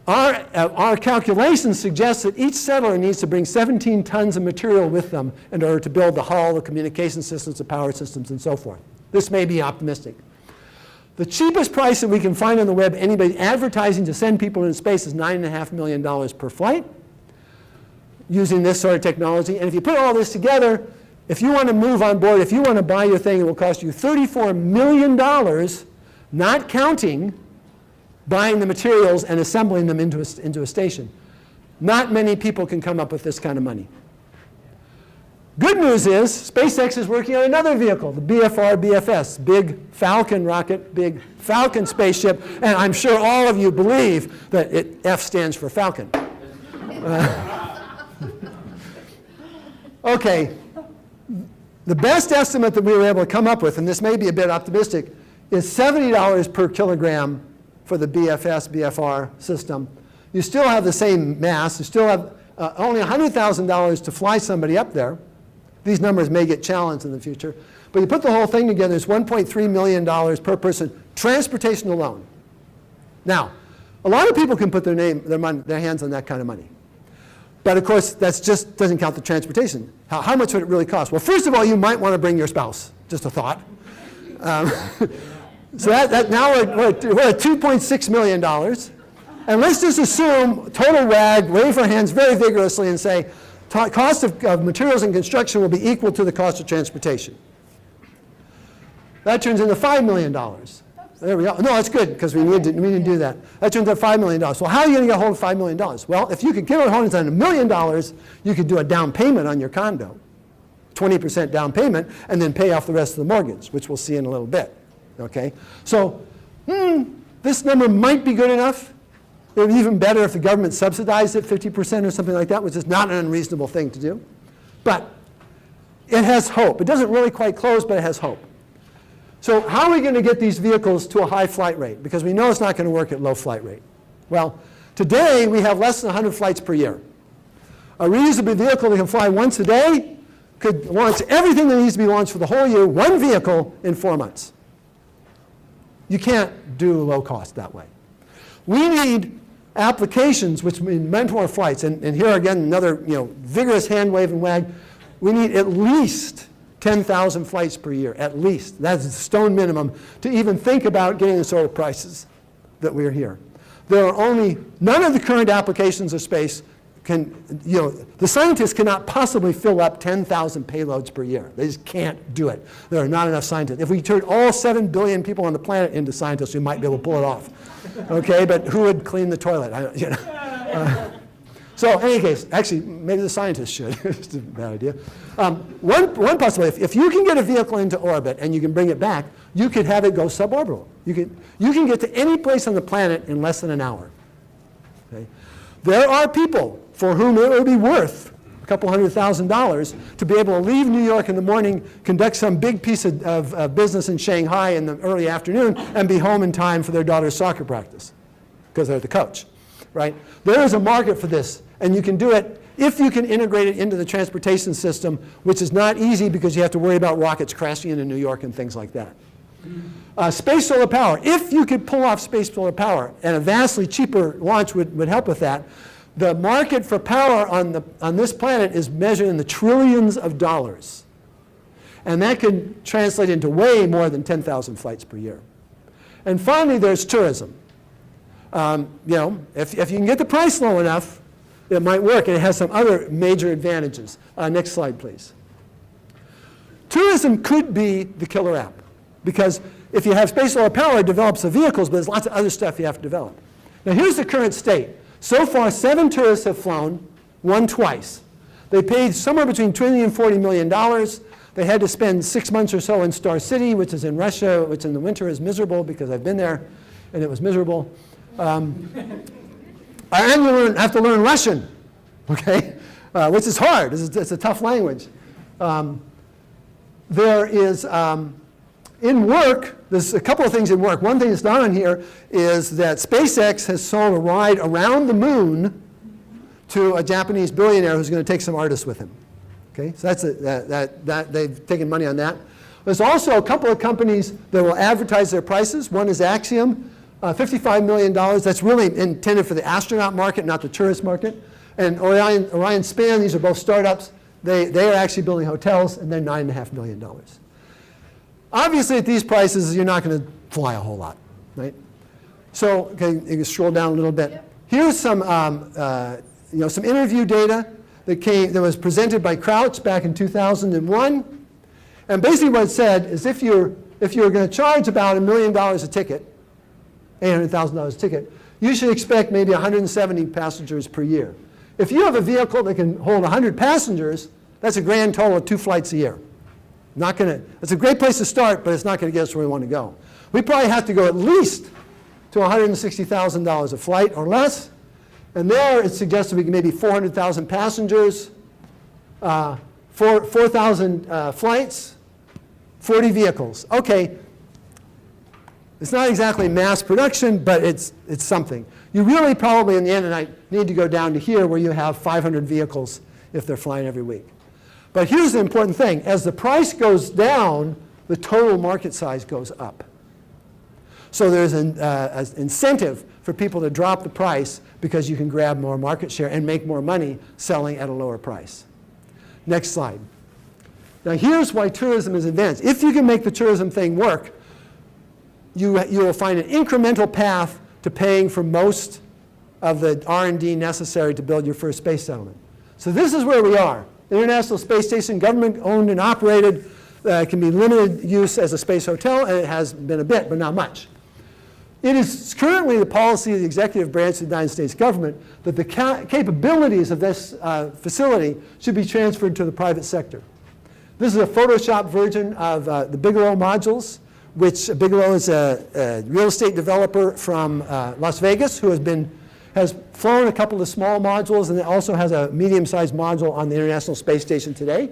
Our calculations suggest that each settler needs to bring 17 tons of material with them in order to build the hull, the communication systems, the power systems, and so forth. This may be optimistic. The cheapest price that we can find on the web, anybody advertising to send people into space, is $9.5 million per flight using this sort of technology. And if you put all this together, if you want to move on board, if you want to buy your thing, it will cost you $34 million, not counting buying the materials and assembling them into a station. Not many people can come up with this kind of money. Good news is SpaceX is working on another vehicle, the BFR-BFS, Big Falcon rocket, Big Falcon spaceship, and I'm sure all of you believe that F stands for Falcon. Okay, the best estimate that we were able to come up with, and this may be a bit optimistic, is $70 per kilogram for the BFS, BFR system. You still have the same mass. You still have only $100,000 to fly somebody up there. These numbers may get challenged in the future. But you put the whole thing together, it's $1.3 million per person, transportation alone. Now, a lot of people can put their hands on that kind of money. But of course, that just doesn't count the transportation. How much would it really cost? Well, first of all, you might want to bring your spouse. Just a thought. So now we're at $2.6 million. And let's just assume, total wag, wave our hands very vigorously and say, cost of materials and construction will be equal to the cost of transportation. That turns into $5 million. There we go. No, that's good, because we need to do that. That turns into $5 million. So how are you going to get a hold of $5 million? Well, if you could get a hold of $1 million, you could do a down payment on your condo, 20% down payment, and then pay off the rest of the mortgage, which we'll see in a little bit. Okay? So this number might be good enough. It would be even better if the government subsidized it 50% or something like that, which is not an unreasonable thing to do. But it has hope. It doesn't really quite close, but it has hope. So how are we going to get these vehicles to a high flight rate? Because we know it's not going to work at low flight rate. Well, today we have less than 100 flights per year. A reusable vehicle that can fly once a day could launch everything that needs to be launched for the whole year, one vehicle in 4 months. You can't do low cost that way. We need applications which mean more flights. And here again, another vigorous hand wave and wag. We need at least 10,000 flights per year, at least. That's a stone minimum to even think about getting the sort of prices that we're here. There are only, none of the current applications of space can, the scientists cannot possibly fill up 10,000 payloads per year. They just can't do it. There are not enough scientists. If we turned all 7 billion people on the planet into scientists, we might be able to pull it off. Okay, but who would clean the toilet? So in any case, actually, maybe the scientists should. It's a bad idea. One possibility, if you can get a vehicle into orbit and you can bring it back, you could have it go suborbital. You can get to any place on the planet in less than an hour. Okay? There are people for whom it would be worth a couple $100,000 to be able to leave New York in the morning, conduct some big piece of business in Shanghai in the early afternoon, and be home in time for their daughter's soccer practice, because they're the coach. Right? There is a market for this, and you can do it if you can integrate it into the transportation system, which is not easy because you have to worry about rockets crashing into New York and things like that. Space solar power. If you could pull off space solar power, and a vastly cheaper launch would help with that, the market for power on this planet is measured in the trillions of dollars. And that can translate into way more than 10,000 flights per year. And finally, there's tourism. If you can get the price low enough, it might work, and it has some other major advantages. Next slide, please. Tourism could be the killer app, because if you have space solar power, it develops the vehicles, but there's lots of other stuff you have to develop. Now, here's the current state. So far, 7 tourists have flown, one twice. They paid somewhere between $20 and $40 million. They had to spend 6 months or so in Star City, which is in Russia, which in the winter is miserable because I've been there, and it was miserable. And you have to learn Russian, okay, which is hard. It's a tough language. There is, in work, there's a couple of things in work. One thing that's not on here is that SpaceX has sold a ride around the moon to a Japanese billionaire who's going to take some artists with him. Okay, so that's they've taken money on that. There's also a couple of companies that will advertise their prices. One is Axiom. $55 million. That's really intended for the astronaut market, not the tourist market. And Orion Span, these are both startups. They are actually building hotels, and they're $9.5 million. Obviously, at these prices, you're not going to fly a whole lot, right? So, okay, you can scroll down a little bit. Yep. Here's some, some interview data that was presented by Crouch back in 2001. And basically, what it said is if you're going to charge about $1 million a ticket, $800,000 a ticket, you should expect maybe 170 passengers per year. If you have a vehicle that can hold 100 passengers, that's a grand total of 2 flights a year. It's a great place to start, but it's not going to get us where we want to go. We probably have to go at least to $160,000 a flight or less. And there it's suggested we can maybe 400,000 passengers, 4,000 flights, 40 vehicles. Okay. It's not exactly mass production, but it's something. You really probably, in the end of the night, need to go down to here where you have 500 vehicles if they're flying every week. But here's the important thing. As the price goes down, the total market size goes up. So there's an incentive for people to drop the price because you can grab more market share and make more money selling at a lower price. Next slide. Now here's why tourism is advanced. If you can make the tourism thing work, you will find an incremental path to paying for most of the R&D necessary to build your first space settlement. So this is where we are. The International Space Station, government owned and operated, can be limited use as a space hotel, and it has been a bit, but not much. It is currently the policy of the executive branch of the United States government that the capabilities of this facility should be transferred to the private sector. This is a Photoshop version of the Bigelow modules, which Bigelow is a real estate developer from Las Vegas who has flown a couple of small modules and also has a medium-sized module on the International Space Station today.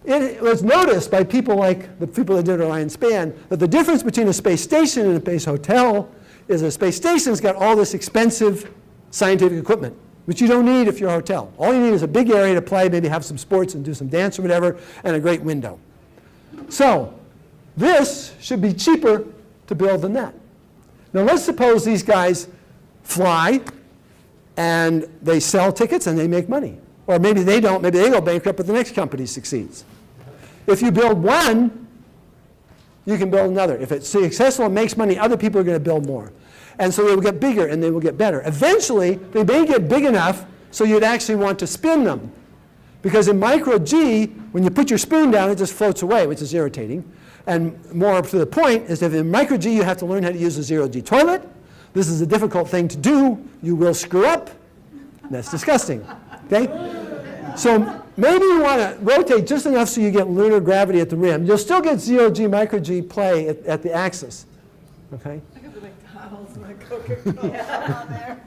It was noticed by people like the people that did Orion Span that the difference between a space station and a space hotel is a space station's got all this expensive scientific equipment, which you don't need if you're a hotel. All you need is a big area to play, maybe have some sports and do some dance or whatever, and a great window. So this should be cheaper to build than that. Now let's suppose these guys fly and they sell tickets and they make money. Or maybe they don't, maybe they go bankrupt, but the next company succeeds. If you build one, you can build another. If it's successful and makes money, other people are going to build more. And so they will get bigger and they will get better. Eventually, they may get big enough so you'd actually want to spin them. Because in micro G, when you put your spoon down, it just floats away, which is irritating. And more to the point is that in micro G, you have to learn how to use a zero-G toilet. This is a difficult thing to do. You will screw up. That's disgusting. Okay? So maybe you want to rotate just enough so you get lunar gravity at the rim. You'll still get zero-G, micro-G play at the axis. Okay? I got the McDonald's and the Coca-Cola on there.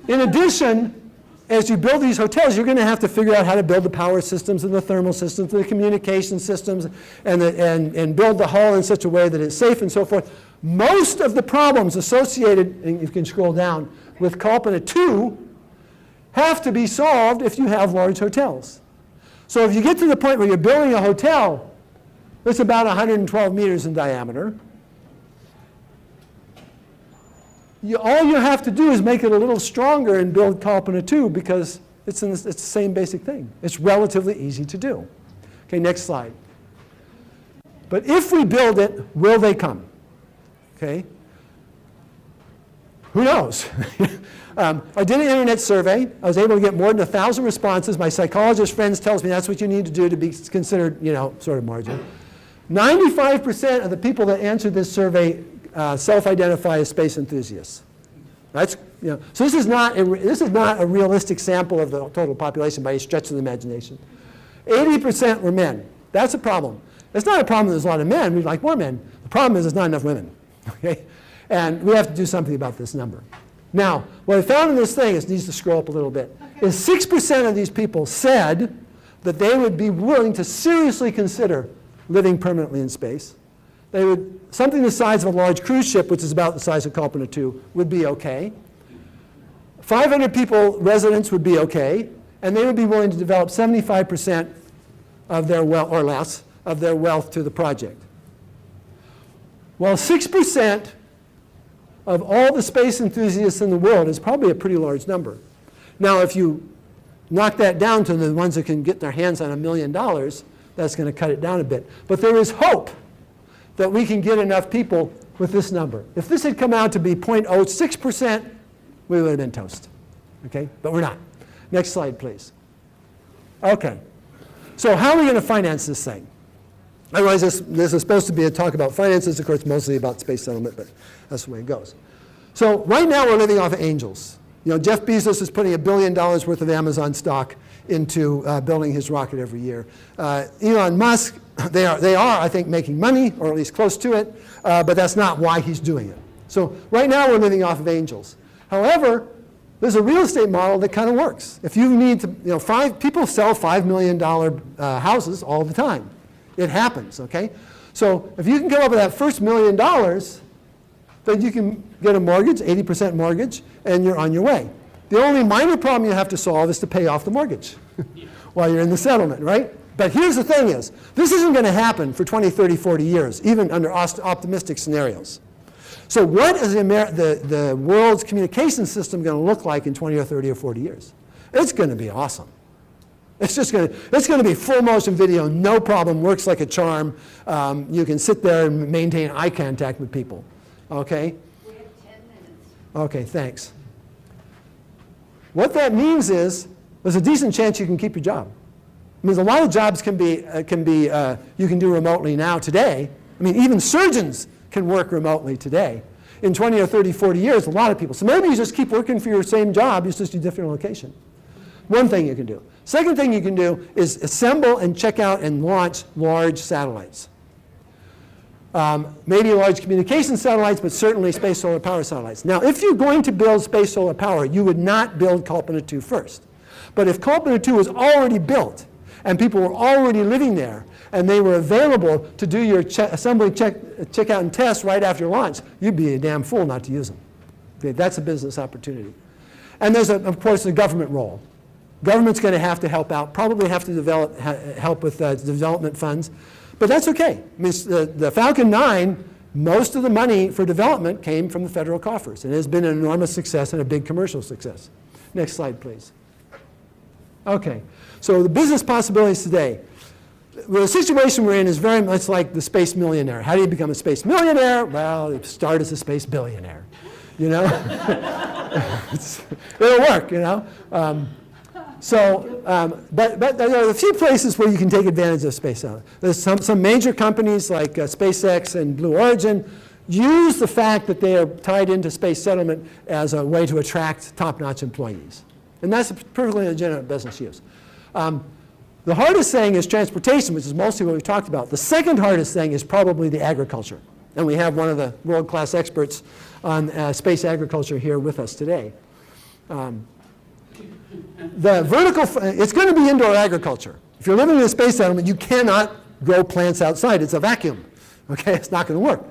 In addition, as you build these hotels, you're going to have to figure out how to build the power systems and the thermal systems, the communication systems, and build the hull in such a way that it's safe and so forth. Most of the problems associated, and you can scroll down, with Kalpana 2 have to be solved if you have large hotels. So if you get to the point where you're building a hotel that's about 112 meters in diameter, all you have to do is make it a little stronger and build Kalpana 2 because it's the same basic thing. It's relatively easy to do. Okay, next slide. But if we build it, will they come? Okay. Who knows? I did an internet survey. I was able to get more than 1,000 responses. My psychologist friends tells me that's what you need to do to be considered, sort of marginal. 95% of the people that answered this survey self-identify as space enthusiasts. That's, so this is not a realistic sample of the total population by any stretch of the imagination. 80% were men. That's a problem. It's not a problem that there's a lot of men. We'd like more men. The problem is there's not enough women. Okay? And we have to do something about this number. Now, what I found in this thing, it needs to scroll up a little bit, is 6% of these people said that they would be willing to seriously consider living permanently in space. They would, something the size of a large cruise ship, which is about the size of Kalpana 2, would be okay. 500 people, residents, would be okay. And they would be willing to develop 75% of their wealth, or less, of their wealth to the project. Well, 6% of all the space enthusiasts in the world is probably a pretty large number. Now, if you knock that down to the ones that can get their hands on $1 million, that's going to cut it down a bit. But there is hope that we can get enough people with this number. If this had come out to be 0.06%, we would have been toast. Okay? But we're not. Next slide, please. Okay. So how are we going to finance this thing? Otherwise, this is supposed to be a talk about finances, of course, mostly about space settlement, but that's the way it goes. So right now, we're living off of angels. Jeff Bezos is putting $1 billion worth of Amazon stock into building his rocket every year. Elon Musk, they are, I think, making money, or at least close to it, but that's not why he's doing it. So right now, we're living off of angels. However, there's a real estate model that kind of works. If you need to, people sell $5 million houses all the time. It happens, okay? So if you can come up with that first $1 million, then you can get a mortgage, 80% mortgage, and you're on your way. The only minor problem you have to solve is to pay off the mortgage while you're in the settlement, right? But here's the thing is, this isn't going to happen for 20, 30, 40 years, even under optimistic scenarios. So what is the world's communication system going to look like in 20 or 30 or 40 years? It's going to be awesome. It's going to be full motion video, no problem, works like a charm. You can sit there and maintain eye contact with people, okay? We have 10 minutes. Okay, thanks. What that means is there's a decent chance you can keep your job. I mean, a lot of jobs you can do remotely now today. I mean, even surgeons can work remotely today. In 20 or 30, 40 years, a lot of people. So maybe you just keep working for your same job, it's just a different location. One thing you can do. Second thing you can do is assemble and check out and launch large satellites. Maybe large communication satellites, but certainly space solar power satellites. Now, if you're going to build space solar power, you would not build Kalpana 2 first. But if Kalpana 2 was already built, and people were already living there, and they were available to do your assembly, check out, and test right after launch, you'd be a damn fool not to use them. Okay, that's a business opportunity. And there's, of course, a government role. Government's going to have to help out, probably have to help with development funds. But that's okay. I mean, the Falcon 9, most of the money for development came from the federal coffers. And it has been an enormous success and a big commercial success. Next slide, please. Okay, so the business possibilities today. Well, the situation we're in is very much like the space millionaire. How do you become a space millionaire? Well, you start as a space billionaire, you know? It'll work, you know? But there are a few places where you can take advantage of space. There's some major companies like SpaceX and Blue Origin use the fact that they are tied into space settlement as a way to attract top-notch employees. And that's a perfectly legitimate business use. The hardest thing is transportation, which is mostly what we talked about. The second hardest thing is probably the agriculture. And we have one of the world-class experts on space agriculture here with us today. It's going to be indoor agriculture. If you're living in a space settlement, you cannot grow plants outside. It's a vacuum. Okay, it's not going to work.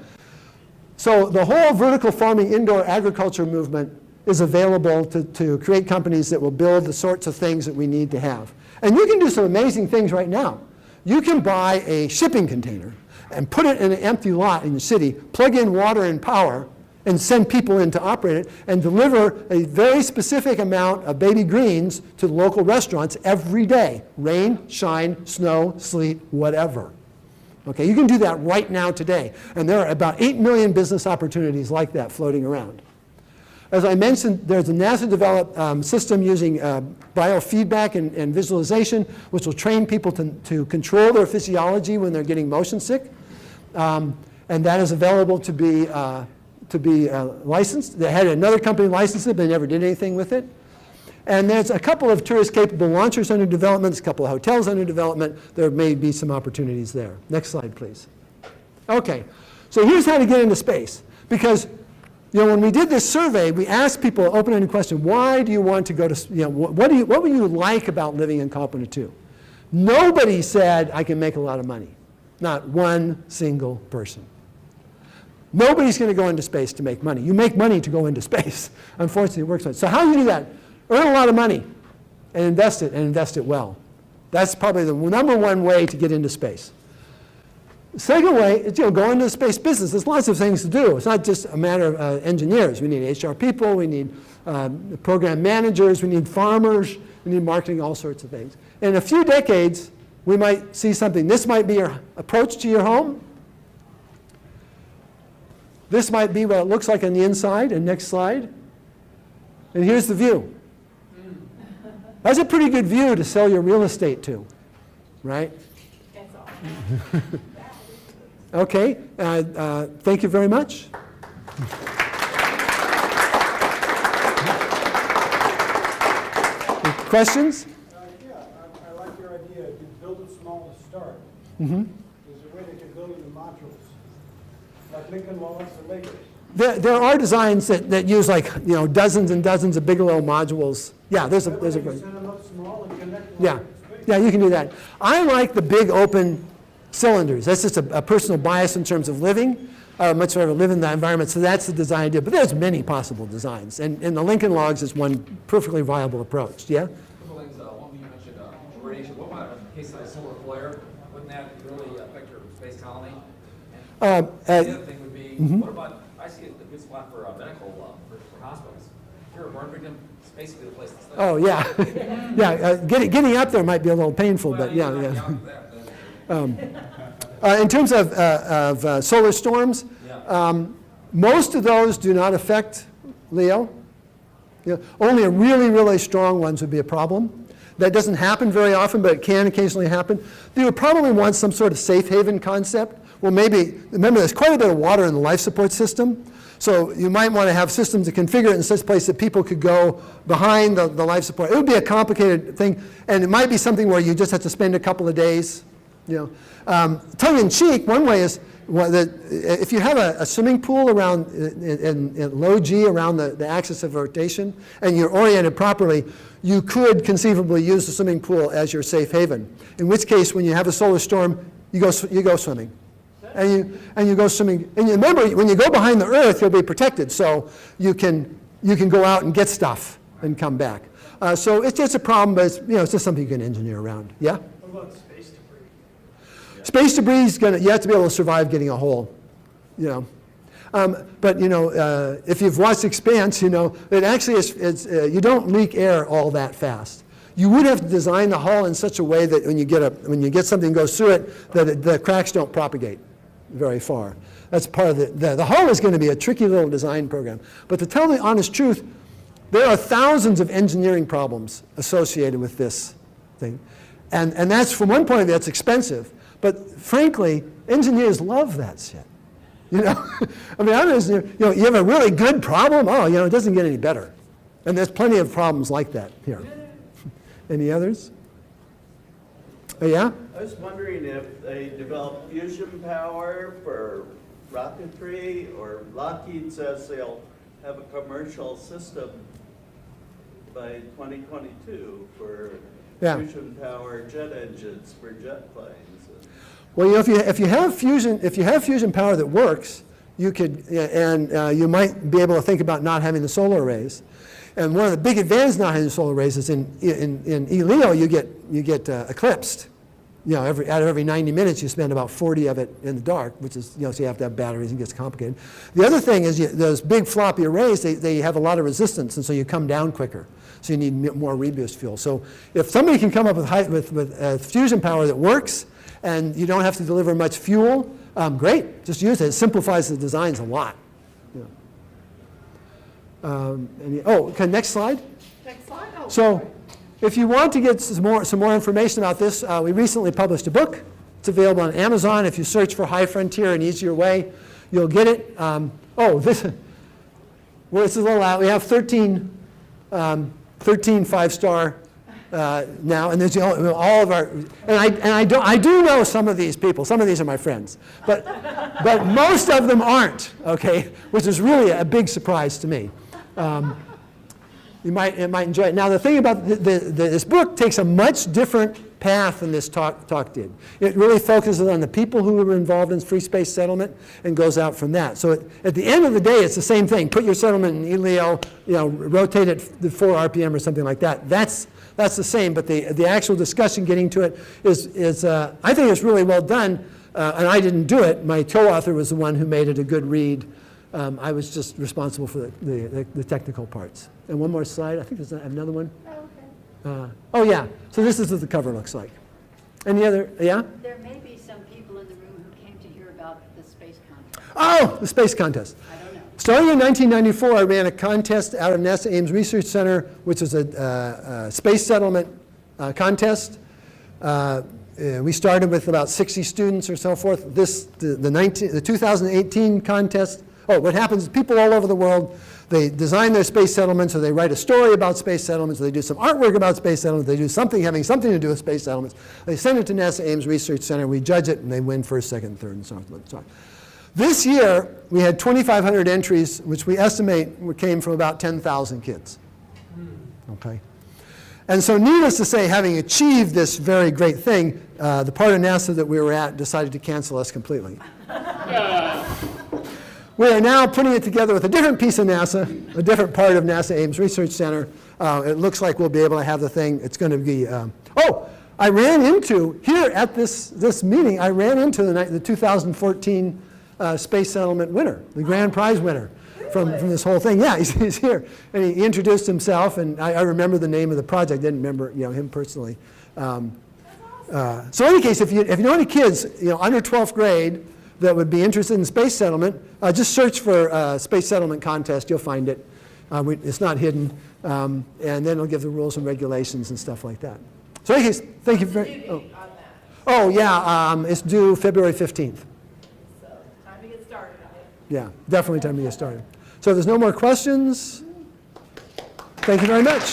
So the whole vertical farming indoor agriculture movement is available to create companies that will build the sorts of things that we need to have. And you can do some amazing things right now. You can buy a shipping container and put it in an empty lot in the city, plug in water and power, and send people in to operate it, and deliver a very specific amount of baby greens to local restaurants every day. Rain, shine, snow, sleet, whatever. Okay, you can do that right now today. And there are about 8 million business opportunities like that floating around. As I mentioned, there's a NASA-developed system using biofeedback and visualization, which will train people to control their physiology when they're getting motion sick. And that is available to be licensed. They had another company license it, but they never did anything with it. And there's a couple of tourist-capable launchers under development, there's a couple of hotels under development. There may be some opportunities there. Next slide, please. Okay, so here's how to get into space. Because when we did this survey, we asked people an open-ended question, why do you want to go to, what would you like about living in Kalpana 2? Nobody said, I can make a lot of money. Not one single person. Nobody's going to go into space to make money. You make money to go into space. Unfortunately, it works like that. So how do you do that? Earn a lot of money and invest it well. That's probably the number one way to get into space. The second way is go into the space business. There's lots of things to do. It's not just a matter of engineers. We need HR people. We need program managers. We need farmers. We need marketing, all sorts of things. In a few decades, we might see something. This might be your approach to your home. This might be what it looks like on the inside. And next slide. And here's the view. That's a pretty good view to sell your real estate to, right? That's all. Okay, thank you very much. Questions? Yeah, I like your idea. You build it small to start. Mm-hmm. There's a way they can build it in modules, like Lincoln Logs and Lakers. There are designs that use dozens and dozens of Bigelow modules. Yeah, there's a Set them up small and connect them. yeah, you can do that. I like the big open cylinders. That's just a personal bias in terms of living, much rather live in the environment. So that's the design idea. But there's many possible designs. And the Lincoln Logs is one perfectly viable approach. Yeah? Couple things, one you mentioned radiation. What about in case of a solar flare? Wouldn't that really affect your space colony? And the other thing would be, what about, I see a good spot for medical, for hospitals. If you're a burn victim, it's basically the place to stay. Oh, yeah. Yeah, getting up there might be a little painful, but yeah. In terms of solar storms, most of those do not affect Leo. Only a really, really strong ones would be a problem. That doesn't happen very often, but it can occasionally happen. You would probably want some sort of safe haven concept. Well, maybe, remember, there's quite a bit of water in the life support system. So you might want to have systems to configure it in such a place that people could go behind the life support. It would be a complicated thing, and it might be something where you just have to spend a couple of days. Tongue in cheek, one way is if you have a swimming pool around in low G around the axis of rotation, and you're oriented properly, you could conceivably use the swimming pool as your safe haven. In which case, when you have a solar storm, you go swimming. And you go swimming. And you remember, when you go behind the Earth, you'll be protected. So you can go out and get stuff and come back. So it's just a problem, but it's just something you can engineer around. Yeah? What about space debris? Space debris is you have to be able to survive getting a hole. But if you've watched Expanse, it actually is. You don't leak air all that fast. You would have to design the hull in such a way that when you get something that goes through it, that the cracks don't propagate very far. That's part of the hull is going to be a tricky little design program. But to tell the honest truth, there are thousands of engineering problems associated with this thing. And that's, from one point of view, that's expensive. But frankly, engineers love that shit. I mean, I'm an engineer, you have a really good problem, it doesn't get any better. And there's plenty of problems like that here. Any others? Yeah? I was wondering if they develop fusion power for rocketry, or Lockheed says they'll have a commercial system by 2022 for fusion power jet engines for jet planes. Well, if you have fusion power that works, you could, you might be able to think about not having the solar arrays. And one of the big advantages of not having the solar arrays is in ELEO you get eclipsed. Out of every 90 minutes you spend about 40 of it in the dark, which is so you have to have batteries and it gets complicated. The other thing is those big floppy arrays they have a lot of resistance, and so you come down quicker. So you need more reboost fuel. So if somebody can come up with fusion power that works, and you don't have to deliver much fuel, great. Just use it. It simplifies the designs a lot. Okay, next slide. Next slide. Oh, So if you want to get some more information about this, we recently published a book. It's available on Amazon. If you search for High Frontier, an easier way, you'll get it. This is a little out. We have 13 5-star now, and there's all of our, and I do know some of these people. Some of these are my friends, but most of them aren't. Okay, which is really a big surprise to me. You might enjoy it. Now, the thing about this book takes a much different path than this talk did. It really focuses on the people who were involved in free space settlement and goes out from that. So at the end of the day, it's the same thing. Put your settlement in ELEO, rotate it to 4 RPM or something like that. That's the same, but the actual discussion getting to it is I think it's really well done, and I didn't do it. My co-author was the one who made it a good read. I was just responsible for the technical parts. And one more slide. I think there's another one. okay. Yeah. So this is what the cover looks like. Any other? Yeah? There may be some people in the room who came to hear about the space contest. Oh, the space contest. I don't know. Starting in 1994, I ran a contest out of NASA Ames Research Center, which was a space settlement contest. We started with about 60 students or so forth. The 2018 contest. What happens is people all over the world, they design their space settlements, or they write a story about space settlements, or they do some artwork about space settlements, they do something having something to do with space settlements. They send it to NASA Ames Research Center, we judge it, and they win first, second, third, and so on. This year, we had 2,500 entries, which we estimate came from about 10,000 kids. Okay. And so needless to say, having achieved this very great thing, the part of NASA that we were at decided to cancel us completely. We are now putting it together with a different piece of NASA, a different part of NASA Ames Research Center. It looks like we'll be able to have the thing. It's going to be, I ran into, here at this meeting, I ran into the 2014 Space Settlement winner, the grand prize winner from this whole thing. Yeah, he's here. And he introduced himself, and I remember the name of the project. I didn't remember him personally. So in any case, if you know any kids under 12th grade that would be interested in space settlement, just search for Space Settlement Contest. You'll find it. It's not hidden. And then it'll give the rules and regulations and stuff like that. So in any case, thank you very much. Oh, yeah, it's due February 15th. So, time to get started on it. Yeah, definitely time to get started. So if there's no more questions, thank you very much.